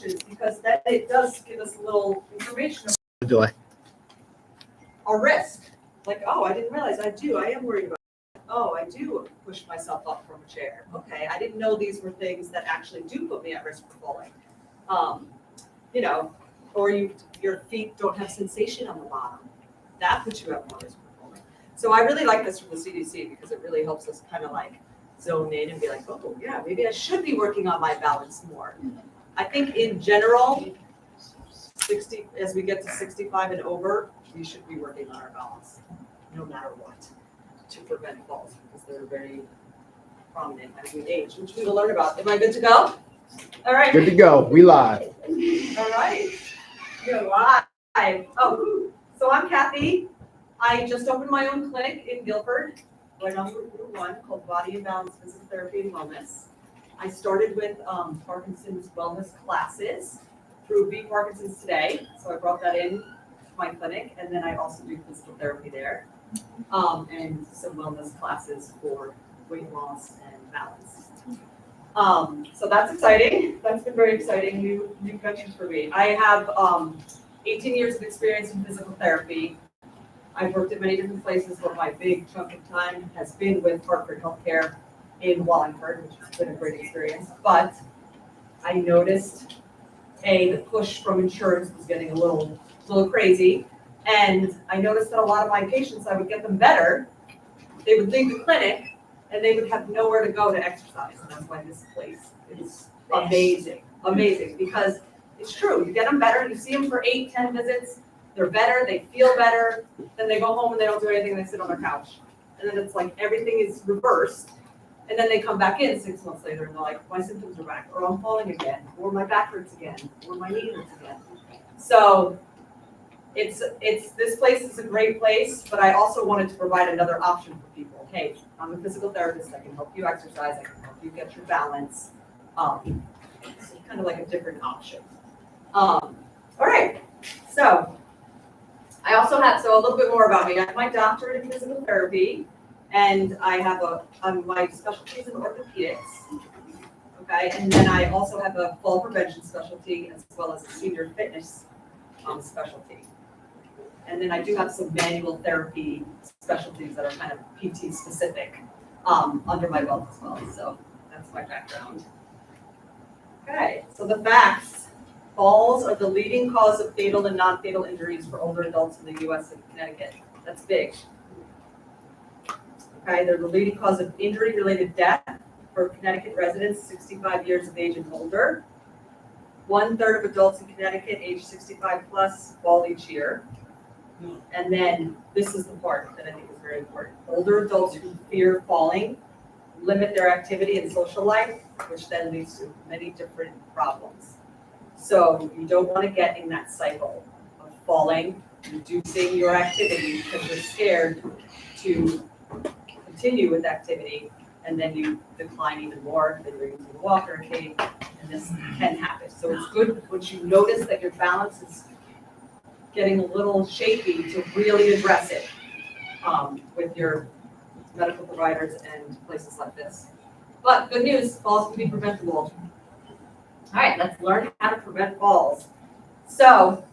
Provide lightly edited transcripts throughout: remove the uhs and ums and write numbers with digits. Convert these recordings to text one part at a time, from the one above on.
questions, because then it does give us a little information of Delay. our risk. Like, oh, I didn't realize I am worried about it. Oh, I do push myself up from a chair. Okay, I didn't know these were things that actually do put me at risk for falling. You know, or your feet don't have sensation on the bottom. That puts you at more risk for falling. So I really like this from the CDC because it really helps us kind of like zone in and be like, oh yeah, maybe I should be working on my balance more. I think in general, 60 as we get to 65 and over, we should be working on our balance, no matter what, to prevent falls because they're very prominent as we age, which we will learn about. Am I good to go? All right. Good to go. We live. All right. You're live. Oh, so I'm Kathy. I just opened my own clinic in Guilford, right on Route 1, called Body and Balance Physical Therapy and Wellness. I started with Parkinson's wellness classes through Beat Parkinson's Today, so I brought that in to my clinic, and then I also do physical therapy there, and some wellness classes for weight loss and balance. So that's exciting. That's been very exciting. New ventures for me. I have 18 years of experience in physical therapy. I've worked at many different places, but my big chunk of time has been with Hartford Healthcare in Wallingford, which has been a great experience. But I noticed, the push from insurance was getting a little crazy. And I noticed that a lot of my patients, I would get them better. They would leave the clinic and they would have nowhere to go to exercise. And that's why this place is amazing, because it's true. You get them better, you see them for 8-10 visits, they're better, they feel better, then they go home and they don't do anything, they sit on their couch. And then it's like everything is reversed. And then they come back in 6 months later and they're like, my symptoms are back, or I'm falling again, or my back hurts again, or my knee hurts again. So it's this place is a great place, but I also wanted to provide another option for people. Hey, I'm a physical therapist, I can help you exercise, I can help you get your balance. So kind of like a different option. All right, so I also have, a little bit more about me. I have my doctorate in physical therapy, and I have my specialty is in orthopedics. Okay, and then I also have a fall prevention specialty as well as a senior fitness specialty. And then I do have some manual therapy specialties that are kind of PT specific under my belt as well. So that's my background. Okay, so the facts. Falls are the leading cause of fatal and non-fatal injuries for older adults in the U.S. and Connecticut. That's big. Okay, they're the leading cause of injury-related death for Connecticut residents 65 years of age and older. 1/3 of adults in Connecticut age 65 plus fall each year. And then this is the part that I think is very important. Older adults who fear falling limit their activity and social life, which then leads to many different problems. So you don't want to get in that cycle of falling, reducing your activity because you're scared to continue with activity, and then you decline even more, then you're using a walker, a cane, and this can happen. So it's good once you notice that your balance is getting a little shaky to really address it with your medical providers and places like this. But good news, falls can be preventable. All right, let's learn how to prevent falls. So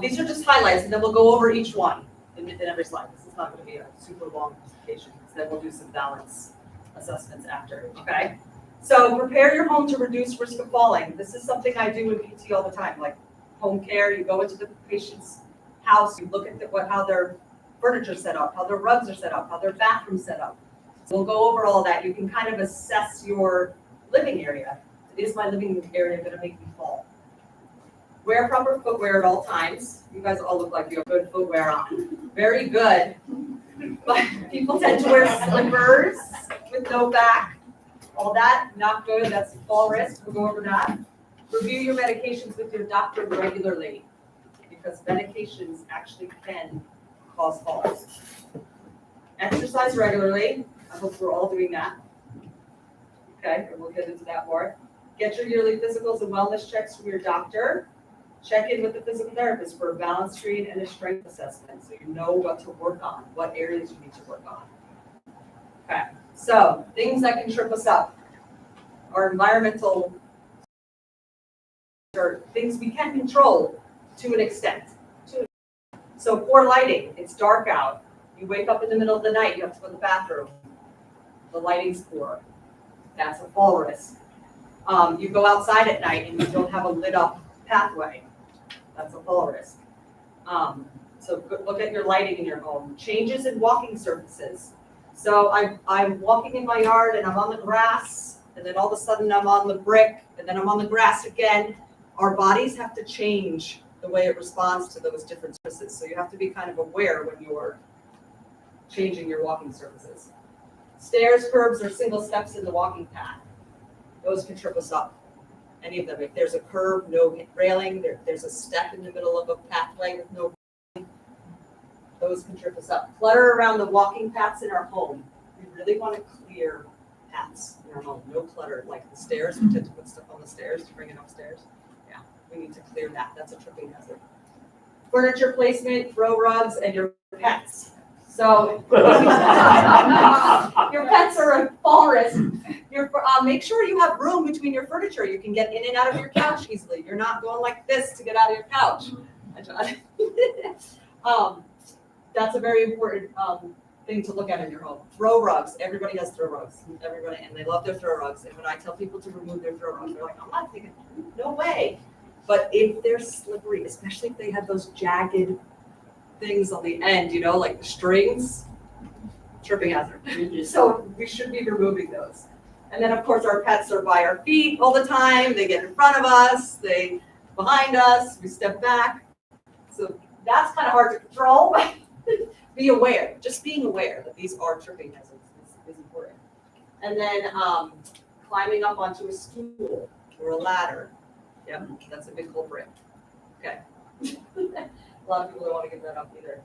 these are just highlights, and then we'll go over each one in every slide. This is not going to be a super long presentation, because then we'll do some balance assessments after, okay? So prepare your home to reduce risk of falling. This is something I do in PT all the time, like home care. You go into the patient's house, you look at how their furniture is set up, how their rugs are set up, how their bathroom's set up. So we'll go over all that. You can kind of assess your living area. Is my living area going to make me fall? Wear proper footwear at all times. You guys all look like you have good footwear on. Very good. But people tend to wear slippers with no back. All that, not good. That's fall risk. We'll go over that. Review your medications with your doctor regularly, because medications actually can cause falls. Exercise regularly. I hope we're all doing that. Okay, and we'll get into that more. Get your yearly physicals and wellness checks from your doctor. Check in with the physical therapist for a balance screen and a strength assessment, so you know what to work on, what areas you need to work on. Okay, so things that can trip us up. Our environmental are things we can control to an extent. So poor lighting, it's dark out. You wake up in the middle of the night, you have to go to the bathroom. The lighting's poor. That's a fall risk. You go outside at night and you don't have a lit up pathway. That's a fall risk. So look at your lighting in your home. Changes in walking surfaces. So I'm walking in my yard and I'm on the grass, and then all of a sudden I'm on the brick, and then I'm on the grass again. Our bodies have to change the way it responds to those different surfaces. So you have to be kind of aware when you're changing your walking surfaces. Stairs, curbs, or single steps in the walking path. Those can trip us up. Any of them. If there's a curb, no railing, there's a step in the middle of a pathway with no railing, those can trip us up. Clutter around the walking paths in our home. We really want to clear paths in our home. No clutter, like the stairs. We tend to put stuff on the stairs to bring it upstairs. Yeah, we need to clear that. That's a tripping hazard. Furniture placement, throw rugs, and your pets. So your pets are a fall risk. Make sure you have room between your furniture. You can get in and out of your couch easily. You're not going like this to get out of your couch. That's a very important thing to look at in your home. Throw rugs. Everybody has throw rugs. Everybody, and they love their throw rugs. And when I tell people to remove their throw rugs, they're like, I'm not taking, no way. But if they're slippery, especially if they have those jagged things on the end, you know, like the strings, tripping hazard. So we should be removing those. And then of course our pets are by our feet all the time. They get in front of us, they behind us, we step back. So that's kind of hard to control. Be aware, just being aware that these are tripping hazards is important. And then climbing up onto a stool or a ladder. Yeah, that's a big culprit. Okay. A lot of people don't want to give that up either.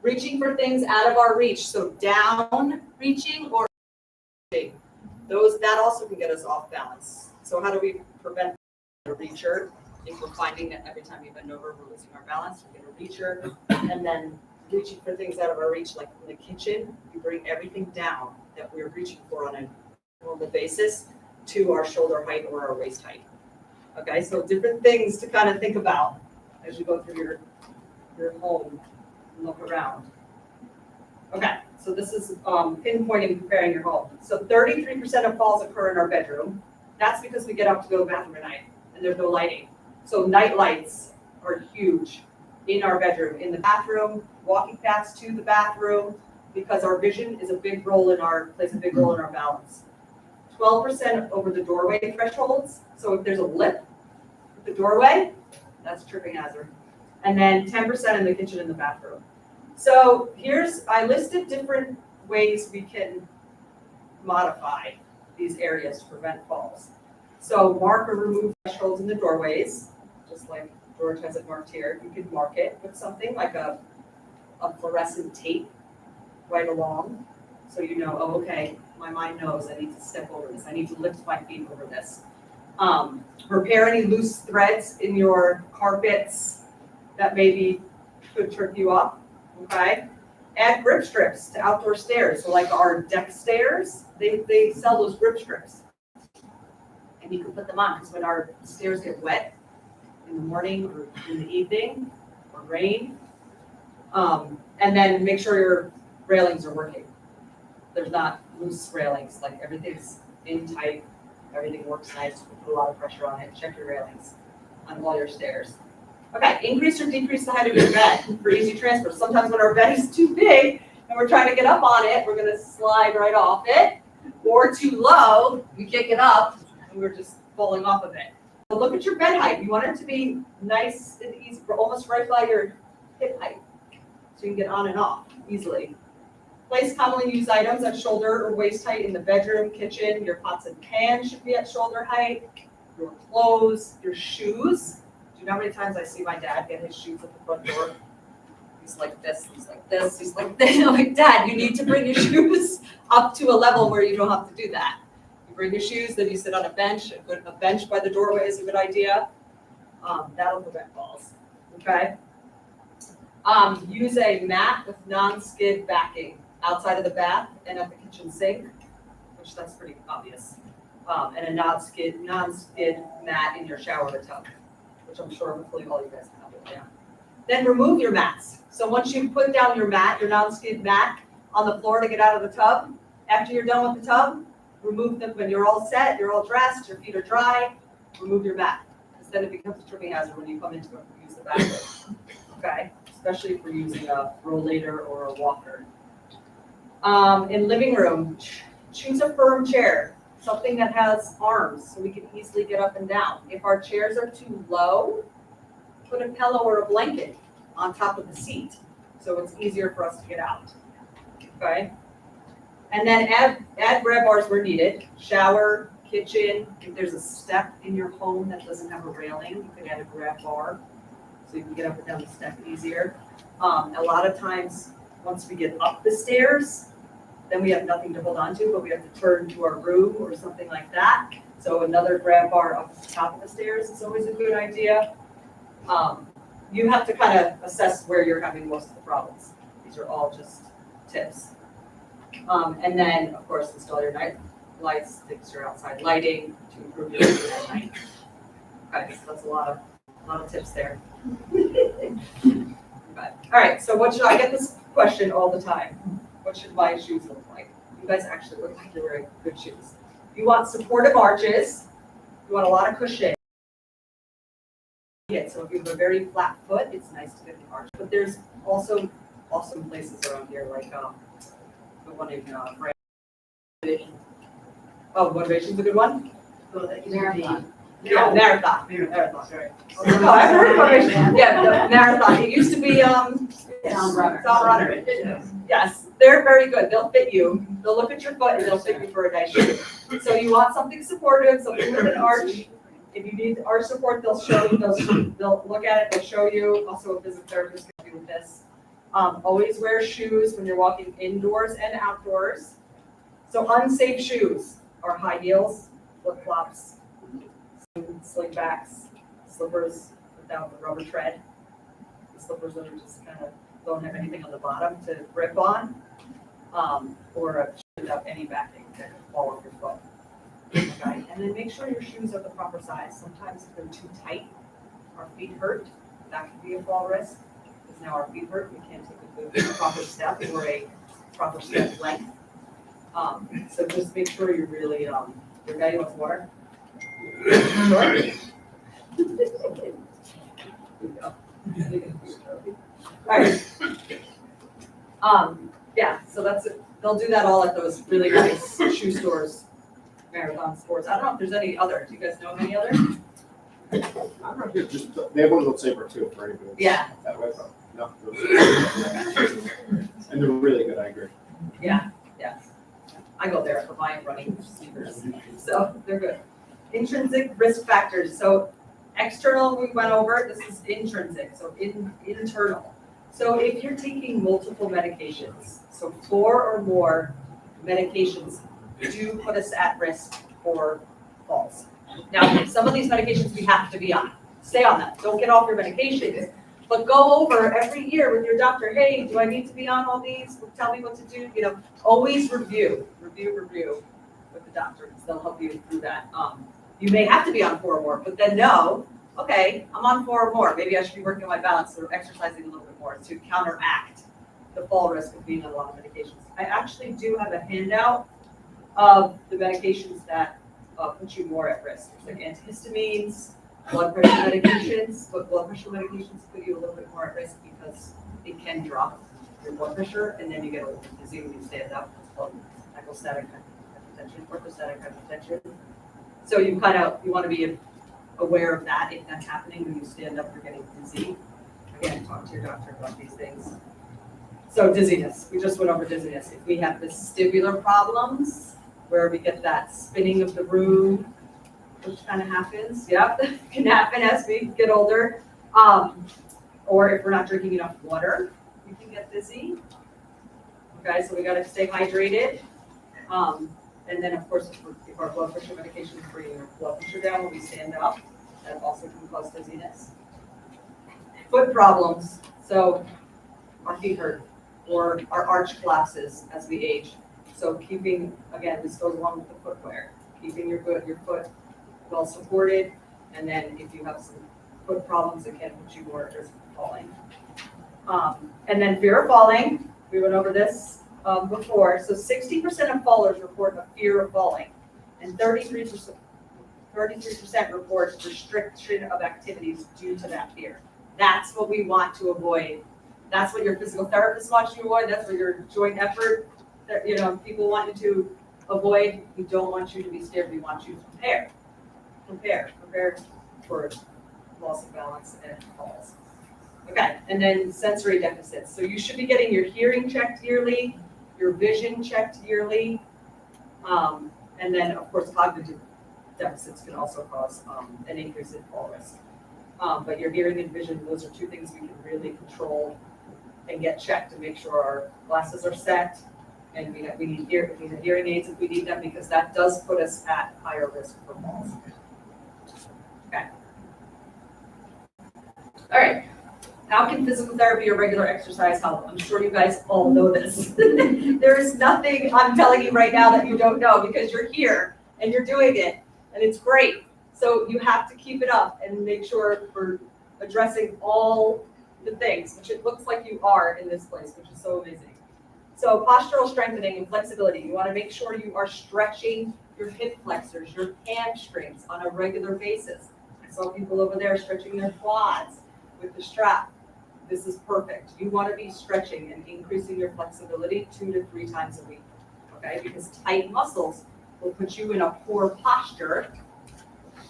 Reaching for things out of our reach. So down reaching or reaching. That also can get us off balance. So how do we prevent a reacher? If we're finding that every time we bend over, we're losing our balance, we get a reacher. And then reaching for things out of our reach, like in the kitchen, we bring everything down that we're reaching for on a normal basis to our shoulder height or our waist height. Okay, so different things to kind of think about as you go through your home and look around. Okay, so this is pinpointing and preparing your home. So 33% of falls occur in our bedroom. That's because we get up to go to the bathroom at night and there's no lighting. So night lights are huge in our bedroom, in the bathroom, walking paths to the bathroom, because our vision is plays a big role in our balance. 12% over the doorway thresholds. So if there's a lip at the doorway, that's a tripping hazard. And then 10% in the kitchen and the bathroom. So I listed different ways we can modify these areas to prevent falls. So mark or remove thresholds in the doorways, just like George has it marked here. You could mark it with something like a fluorescent tape right along. So you know, oh, okay, my mind knows I need to step over this. I need to lift my feet over this. Repair any loose threads in your carpets that maybe could trip you up, okay? Add grip strips to outdoor stairs. So like our deck stairs, they sell those grip strips. And you can put them on, because when our stairs get wet in the morning or in the evening or rain, and then make sure your railings are working. There's not loose railings, like everything's in tight, everything works nice, put a lot of pressure on it. Check your railings on all your stairs. Okay, increase or decrease the height of your bed for easy transfer. Sometimes when our bed is too big and we're trying to get up on it, we're gonna slide right off it. Or too low, we can't get up and we're just falling off of it. So look at your bed height. You want it to be nice and easy, almost right by your hip height. So you can get on and off easily. Place commonly used items at shoulder or waist height in the bedroom, kitchen. Your pots and pans should be at shoulder height. Your clothes, your shoes. Do you know how many times I see my dad get his shoes at the front door? He's like this, he's like this, he's like this. I'm like, Dad, you need to bring your shoes up to a level where you don't have to do that. You bring your shoes, then you sit on a bench. A bench by the doorway is a good idea. That'll prevent falls, okay? Use a mat with non-skid backing outside of the bath and at the kitchen sink, which that's pretty obvious. And a non-skid mat in your shower or tub. which I'm sure hopefully all you guys have it down. Then remove your mats. So once you put down your mat, your non-skid mat on the floor to get out of the tub, after you're done with the tub, remove them when you're all set, you're all dressed, your feet are dry, remove your mat. Because then it becomes a tripping hazard when you come into it and use the bathroom. Okay, especially if we're using a rollator or a walker. In living room, choose a firm chair, something that has arms so we can easily get up and down. If our chairs are too low, put a pillow or a blanket on top of the seat so it's easier for us to get out. Okay? And then add grab bars where needed. Shower, kitchen. If there's a step in your home that doesn't have a railing, you could add a grab bar so you can get up and down the step easier. A lot of times, once we get up the stairs, then we have nothing to hold on to, but we have to turn to our room or something like that. So another grab bar up the top of the stairs is always a good idea. You have to kind of assess where you're having most of the problems. These are all just tips. And then, of course, install your night lights, fix your outside lighting to improve your vision at night. Okay, so that's a lot of tips there. Okay. All right, so what should I get this question all the time? What should my shoes look like? You guys actually look like you're wearing good shoes. You want supportive arches. You want a lot of cushion. So if you have a very flat foot, it's nice to get an arch. But there's also awesome places around here, like the one in Motivation. Oh, Motivation's a good one? Marathon. Yeah, Marathon. Sorry. Oh, I've heard of Motivation. Yeah, the Marathon. It used to be Sound Runner. Yes, they're very good. They'll fit you. They'll look at your foot and they'll fit you for a nice shoe. So you want something supportive, something with an arch. If you need arch support, they'll show you. They'll look at it. They'll show you. Also, a physical therapist can help you with this. Always wear shoes when you're walking indoors and outdoors. So unsafe shoes are high heels, flip flops, slingbacks, slippers without the rubber tread. The slippers that are just kind of don't have anything on the bottom to grip on, or a shoe without any backing that could fall off your foot. Okay, and then make sure your shoes are the proper size. Sometimes if they're too tight, our feet hurt. That could be a fall risk. Because now our feet hurt, we can't take a good proper step or a proper step length. So just make sure you're really, your guy wants water? Sure. All right. Yeah, so that's it. They'll do that all at those really nice shoe stores, Marathon Sports. I don't know if there's any other. Do you guys know of any other? I'm not here, just, they have one called Saber too, for anybody. Yeah. That way, so, no. And they're really good, I agree. Yeah, yes. I go there for my running sneakers, so they're good. Intrinsic risk factors. So external we went over, this is intrinsic, so internal. So if you're taking multiple medications, so 4 or more medications do put us at risk for falls. Now, some of these medications we have to be on. Stay on them. Don't get off your medications. But go over every year with your doctor, hey, do I need to be on all these? Tell me what to do. You know, always review with the doctor because they'll help you through that. You may have to be on 4 or more, but then know, okay, I'm on 4 or more. Maybe I should be working on my balance or exercising a little bit more to counteract the fall risk of being on a lot of medications. I actually do have a handout of the medications that put you more at risk. It's like antihistamines, blood pressure medications, but blood pressure medications put you a little bit more at risk because it can drop your blood pressure and then you get a little bit dizzy when you stand up. It's called echostatic hypotension, orthostatic hypotension. So you want to be aware of that if that's happening when you stand up, you're getting dizzy. Again, talk to your doctor about these things. So dizziness, we just went over dizziness. If we have vestibular problems where we get that spinning of the room, which kind of happens, yep, can happen as we get older. Or if we're not drinking enough water, we can get dizzy. Okay, so we got to stay hydrated. And then of course, if our blood pressure medication is bringing our blood pressure down when we stand up, that also can cause dizziness. Foot problems, so our feet hurt or our arch collapses as we age. So keeping, again, this goes along with the footwear, keeping your foot well supported, and then if you have some put problems that can put you more at risk of falling. And then fear of falling, we went over this before. So 60% of fallers report a fear of falling, and 33% report restriction of activities due to that fear. That's what we want to avoid. That's what your physical therapist wants you to avoid. That's what your joint effort, people want you to avoid. We don't want you to be scared. We want you to prepare for loss of balance and falls. Okay, and then sensory deficits. So you should be getting your hearing checked yearly, your vision checked yearly, and then of course cognitive deficits can also cause an increase in fall risk. But your hearing and vision, those are two things we can really control and get checked to make sure our glasses are set, and we need hearing aids if we need them, because that does put us at higher risk for falls. Okay. All right. How can physical therapy or regular exercise help? I'm sure you guys all know this. There is nothing I'm telling you right now that you don't know, because you're here and you're doing it, and it's great. So you have to keep it up and make sure we're addressing all the things, which it looks like you are in this place, which is so amazing. So postural strengthening and flexibility. You want to make sure you are stretching your hip flexors, your hamstrings on a regular basis. I saw people over there stretching their quads with the strap. This is perfect. You want to be stretching and increasing your flexibility 2 to 3 times a week, okay? Because tight muscles will put you in a poor posture,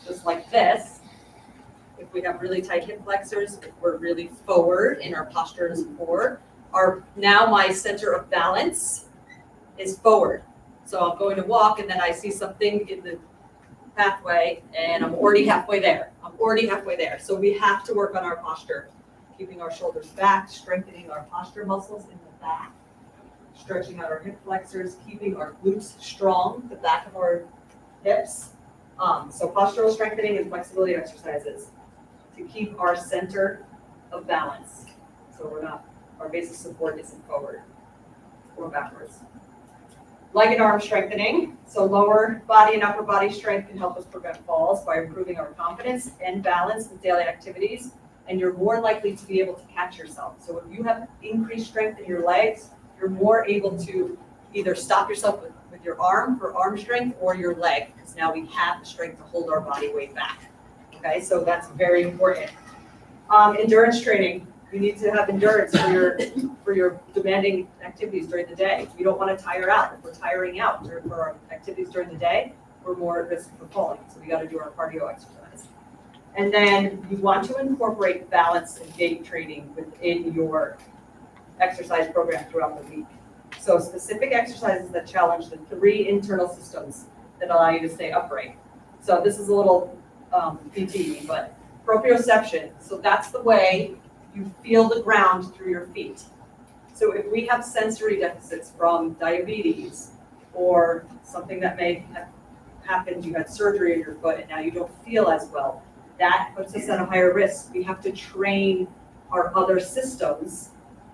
just like this. If we have really tight hip flexors, if we're really forward and our posture is poor, now my center of balance is forward. So I'm going to walk and then I see something in the pathway and I'm already halfway there. So we have to work on our posture, keeping our shoulders back, strengthening our posture muscles in the back, stretching out our hip flexors, keeping our glutes strong, the back of our hips. So postural strengthening and flexibility exercises to keep our center of balance. So our base of support isn't forward or backwards. Leg and arm strengthening. So lower body and upper body strength can help us prevent falls by improving our confidence and balance with daily activities. And you're more likely to be able to catch yourself. So if you have increased strength in your legs, you're more able to either stop yourself with your arm for arm strength or your leg, because now we have the strength to hold our body weight back. Okay, so that's very important. Endurance training. You need to have endurance for your demanding activities during the day. You don't want to tire out. If we're tiring out for our activities during the day, we're more at risk for falling. So we got to do our cardio exercise. And then you want to incorporate balance and gait training within your exercise program throughout the week. So specific exercises that challenge the 3 internal systems that allow you to stay upright. So this is a little PT, but proprioception. So that's the way you feel the ground through your feet. So if we have sensory deficits from diabetes or something that may have happened, you had surgery in your foot and now you don't feel as well, that puts us at a higher risk. We have to train our other systems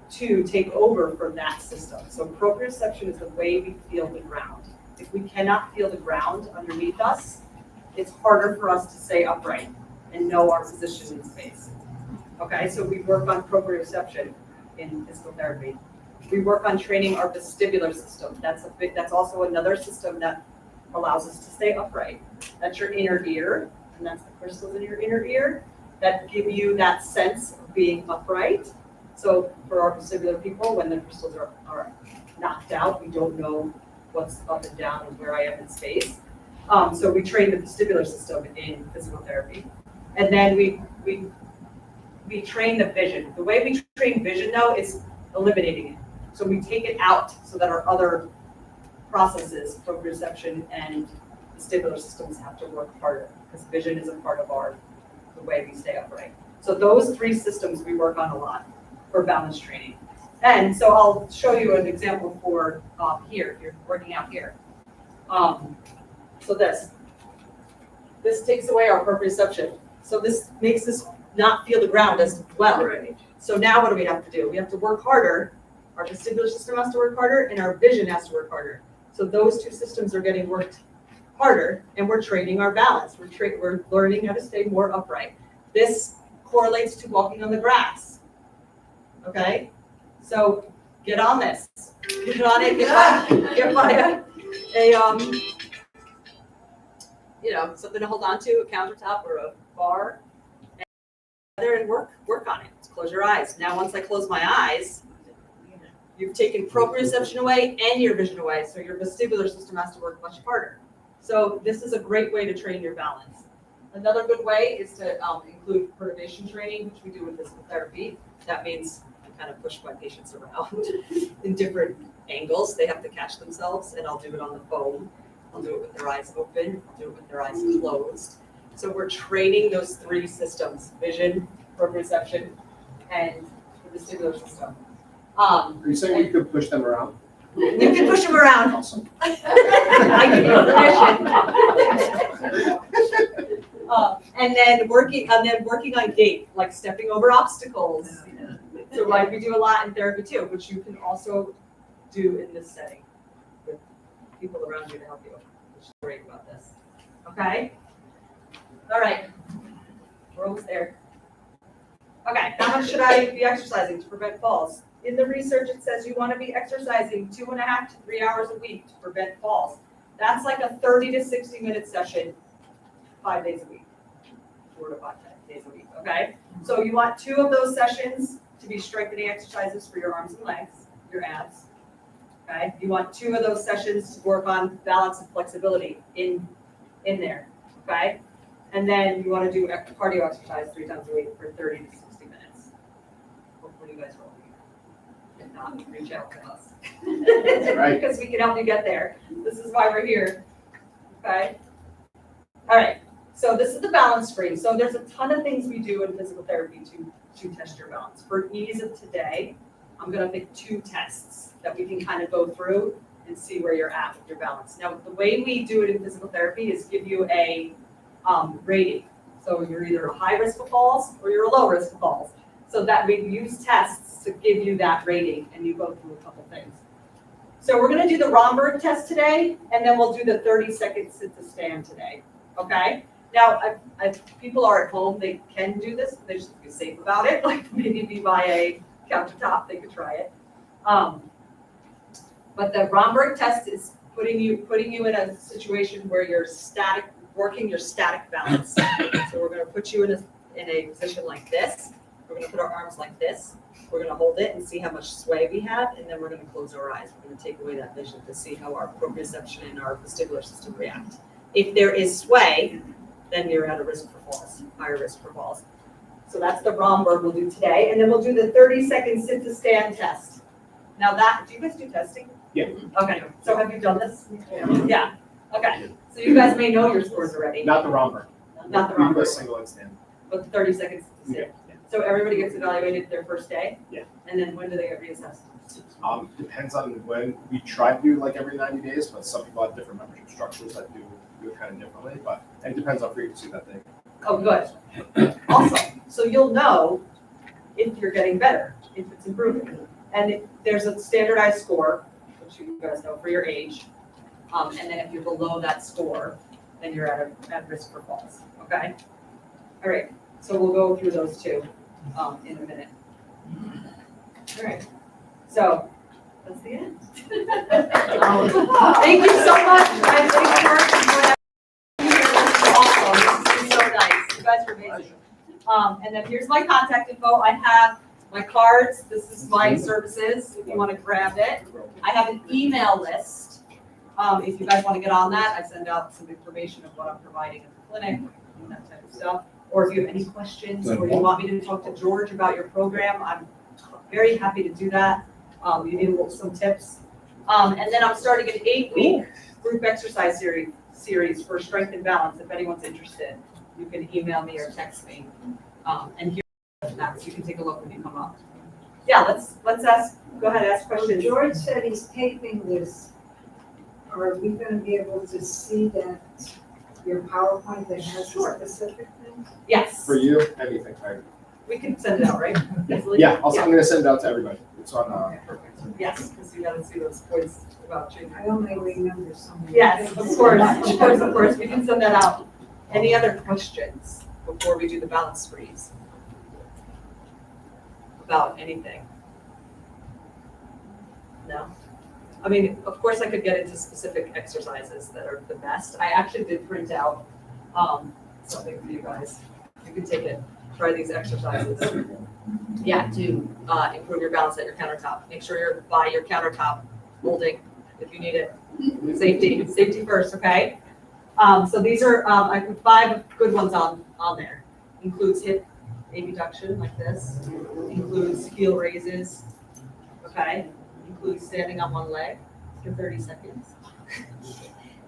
to take over from that system. So proprioception is the way we feel the ground. If we cannot feel the ground underneath us, it's harder for us to stay upright and know our position in space. Okay, so we work on proprioception in physical therapy. We work on training our vestibular system. That's also another system that allows us to stay upright. That's your inner ear, and that's the crystals in your inner ear that give you that sense of being upright. So for our vestibular people, when the crystals are knocked out, we don't know what's up and down and where I am in space. So we train the vestibular system in physical therapy. And then we train the vision. The way we train vision, though, is eliminating it. So we take it out so that our other processes, proprioception and vestibular systems, have to work harder, because vision is a part of the way we stay upright. So those 3 systems we work on a lot for balance training. And so I'll show you an example for here, if you're working out here. So this takes away our proprioception. So this makes us not feel the ground as well. Right. So now what do we have to do? We have to work harder. Our vestibular system has to work harder and our vision has to work harder. So those 2 systems are getting worked harder and we're training our balance. We're learning how to stay more upright. This correlates to walking on the grass. Okay? So get on this. Get on it, get by something to hold on to, a countertop or a bar. And there and work on it. Just close your eyes. Now once I close my eyes, you've taken proprioception away and your vision away, so your vestibular system has to work much harder. So this is a great way to train your balance. Another good way is to include perturbation training, which we do with physical therapy. That means I kind of push my patients around in different angles. They have to catch themselves, and I'll do it on the foam. I'll do it with their eyes open. I'll do it with their eyes closed. So we're training those three systems: vision, proprioception, and the vestibular system. Are you saying we could push them around? You can push them around. Awesome. I give you permission. And then working on gait, like stepping over obstacles. So like we do a lot in therapy too, which you can also do in this setting with people around you to help you, which is great about this. Okay? All right. We're almost there. Okay, how much should I be exercising to prevent falls? In the research, it says you want to be exercising 2.5 to 3 hours a week to prevent falls. That's like a 30 to 60 minute session, 5 days a week, 4 to 5 days a week, okay? So you want 2 of those sessions to be strengthening exercises for your arms and legs, your abs, okay? You want 2 of those sessions to work on balance and flexibility in there, okay? And then you want to do cardio exercise 3 times a week for 30 to 60 minutes. Hopefully you guys will. If not, reach out to us. Right. Because we can help you get there. This is why we're here. Okay? All right. So this is the balance screen. So there's a ton of things we do in physical therapy to test your balance. For ease of today, I'm going to pick 2 tests that we can kind of go through and see where you're at with your balance. Now, the way we do it in physical therapy is give you a rating. So you're either a high risk of falls or you're a low risk of falls. So that we use tests to give you that rating, and you go through a couple things. So we're going to do the Romberg test today, and then we'll do the 30-second sit to stand today. Okay? Now, if people are at home, they can do this. They just be safe about it. Like maybe be by a countertop, they could try it. But the Romberg test is putting you in a situation where you're working your static balance. So we're going to put you in a position like this. We're going to put our arms like this. We're going to hold it and see how much sway we have, and then we're going to close our eyes. We're going to take away that vision to see how our proprioception and our vestibular system react. If there is sway, then you're at a risk for falls, higher risk for falls. So that's the Romberg we'll do today, and then we'll do the 30-second sit to stand test. Now do you guys do testing? Yeah. Okay, so have you done this? Yeah. Okay, so you guys may know your scores already. Not the Romberg. Not the We do a Romberg, single handstand. but the 30 seconds sit to stand. So everybody gets evaluated their first day? Yeah. And then when do they get reassessed? Depends on when. We try to do like every 90 days, but some people have different membership structures that do it kind of differently. But it depends on frequency that they. Oh, good. Awesome. So you'll know if you're getting better, if it's improving. And there's a standardized score, which you guys know for your age. And then if you're below that score, then you're at risk for falls. Okay? All right. So we'll go through those 2 in a minute. All right. So that's the end. Thank you so much. I think you worked. This is awesome. This is so nice. You guys are amazing. And then here's my contact info. I have my cards. This is my services. If you want to grab it, I have an email list. If you guys want to get on that, I send out some information of what I'm providing at the clinic and that type of stuff. Or if you have any questions or you want me to talk to George about your program, I'm very happy to do that. You need some tips. And then I'm starting an 8-week group exercise series for strength and balance. If anyone's interested, you can email me or text me. And here's that, so you can take a look when you come up. Yeah, let's ask. Go ahead, ask questions. George said he's taping this. Are we going to be able to see that your PowerPoint that has specific things? Yes. For you, anything. We can send it out, right? Easily? Yeah, I'm going to send it out to everybody. It's on. Perfect. Yes, because you got to see those points about changing. I only remember some. Yes, of course. We can send that out. Any other questions before we do the balance screens? about anything? No? I mean, of course I could get into specific exercises that are the best. I actually did print out something for you guys. You can take it, try these exercises. Yeah, to improve your balance at your countertop. Make sure you're by your countertop holding if you need it. Safety first, okay? So these are, I put 5 good ones on there. Includes hip abduction like this, includes heel raises, okay? Includes standing on one leg for 30 seconds.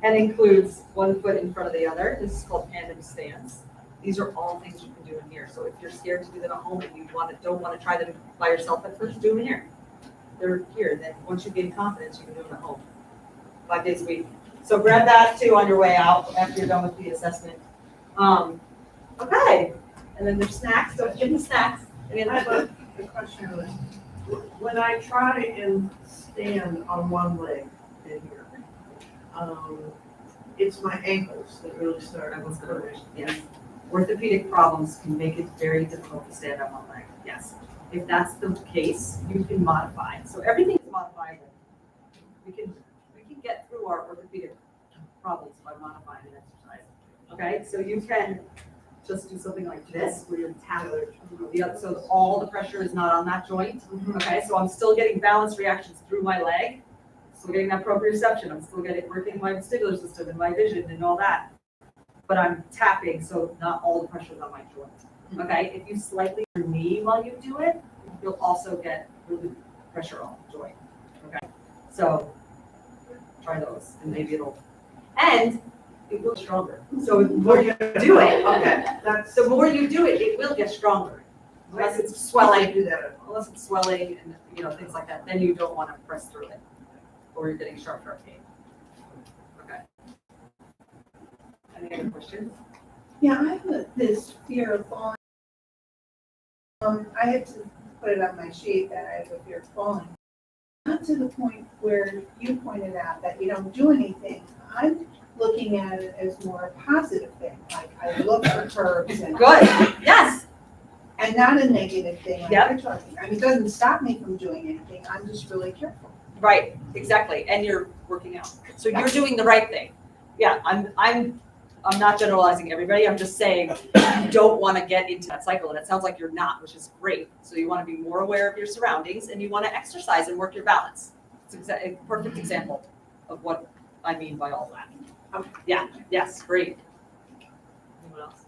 And includes 1 foot in front of the other. This is called tandem stance. These are all things you can do in here. So if you're scared to do them at home and you don't want to try them by yourself at first, do them in here. They're here. And then once you gain confidence, you can do them at home. 5 days a week. So grab that too on your way out after you're done with the assessment. Okay. And then there's snacks. Don't forget the snacks. I have a question. When I try and stand on one leg in here, it's my ankles that really start. Yes. Orthopedic problems can make it very difficult to stand on one leg. Yes. If that's the case, you can modify. So everything is modifiable. We can get through our orthopedic problems by modifying an exercise. Okay, so you can just do something like this, where you're tapping the other, so all the pressure is not on that joint. Okay, so I'm still getting balance reactions through my leg, still getting that proprioception. I'm still working my vestibular system and my vision and all that. But I'm tapping, so not all the pressure is on my joint. Okay, if you slightly your knee while you do it, you'll also get really pressure on the joint. Okay, so try those, and maybe it will get stronger. So the more you do it, the more you do it, it will get stronger. Unless it's swelling, and things like that, then you don't want to press through it, or you're getting sharp pain. Okay. Any other questions? Yeah, I have this fear of falling. I had to put it on my sheet that I have a fear of falling. Not to the point where you pointed out that you don't do anything. I'm looking at it as more a positive thing. Like I look for curves and Good. Yes. and not a negative thing. Like Yep. you're talking. I mean, it doesn't stop me from doing anything. I'm just really careful. Right. Exactly. And you're working out, so you're doing the right thing. Yeah. I'm not generalizing everybody. I'm just saying you don't want to get into that cycle, and it sounds like you're not, which is great. So you want to be more aware of your surroundings, and you want to exercise and work your balance. It's a perfect example of what I mean by all that. Yeah. Yes. Great. Anyone else?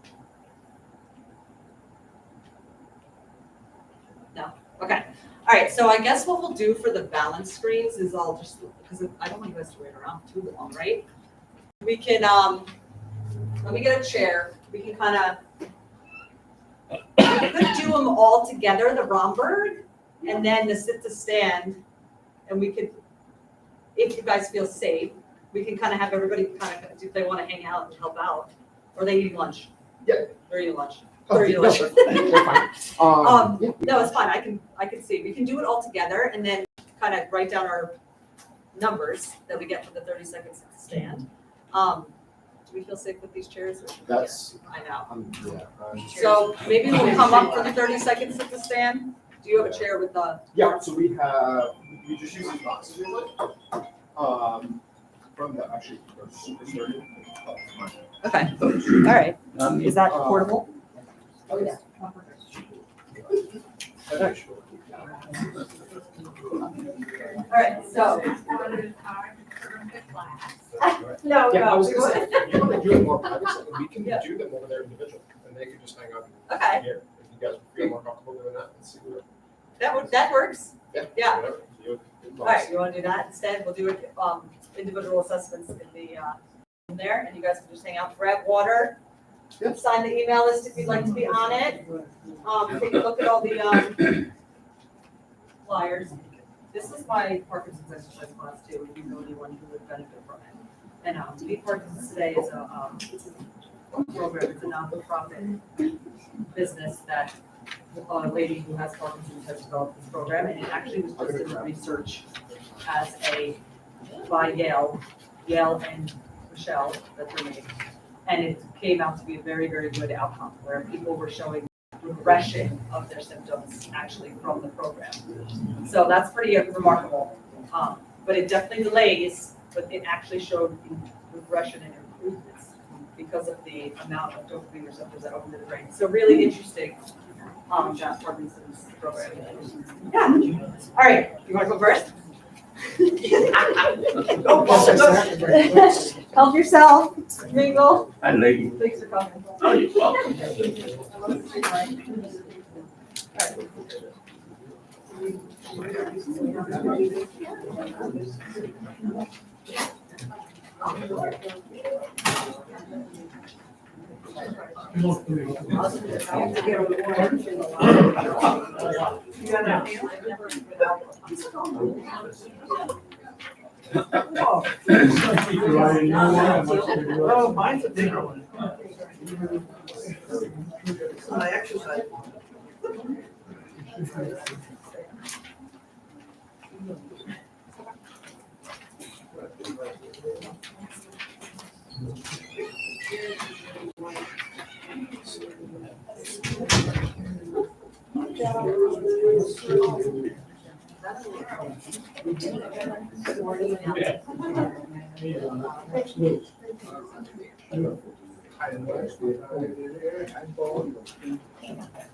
No. Okay. All right. So I guess what we'll do for the balance screens is I'll just, because I don't want you guys to wait around too long, right? We can let me get a chair. We can kind of, we could do them all together, the Romberg, and then the sit to stand. And we could, if you guys feel safe, we can kind of have everybody kind of, if they want to hang out and help out, or they eat lunch. Yeah. They're eating lunch. Oh, They're eating no, lunch. we're fine. Yeah. No, it's fine. I can see. We can do it all together and then kind of write down our numbers that we get for the 30 seconds to stand. Do we feel safe with these chairs? That's, I know. yeah. So maybe we'll come up for the 30 seconds to stand. Do you have a chair with the? Yeah, so we just use these boxes really. From the, actually, they're super sturdy. Okay. All right. Is that portable? Oh, yeah. All right. So. No, Yeah, I no. was gonna say, if you want to do it more privately, we can do them over there individually, and they can just hang out Okay. here. If you guys feel more comfortable doing that, let's see what. That works. Yeah. Yeah. whatever. All right. You want to do that instead? We'll do it individual assessments in the in there, and you guys can just hang out, grab water. Yep. Sign the email list if you'd like to be on it. Take a look at all the flyers. This is my Parkinson's exercise class too, if you know anyone who would benefit from it. And Beat Parkinson's Today is a program, it's a not-for-profit business that a lady who has Parkinson's has developed this program, and it actually was just in research as by Yale and Michelle that they made. And it came out to be a very, very good outcome where people were showing regression of their symptoms actually from the program. So that's pretty remarkable. But it definitely delays, but it actually showed regression and improvements because of the amount of dopamine receptors that open to the brain. So really interesting, that Parkinson's program. Yeah. All right, you want to go first? Help yourself, mingle. Hi, lady. Thanks for coming. Oh, you're welcome. Oh, mine's a bigger one. I exercise.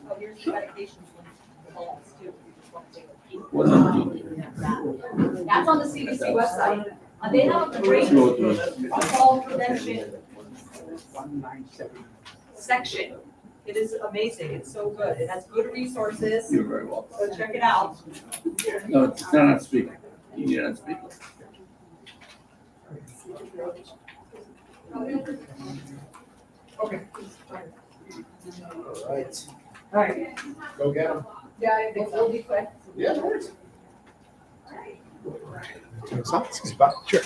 Oh, here's the medications too. What did you That's on the CDC website. They have a great fall prevention section. It is amazing. It's so good. It has good resources. You're very welcome. So check it out. No, it's not on speaker. You need it on speaker. Okay. All right, All right. go get them. Yeah, we'll be quick. Yeah, no worries. Sure.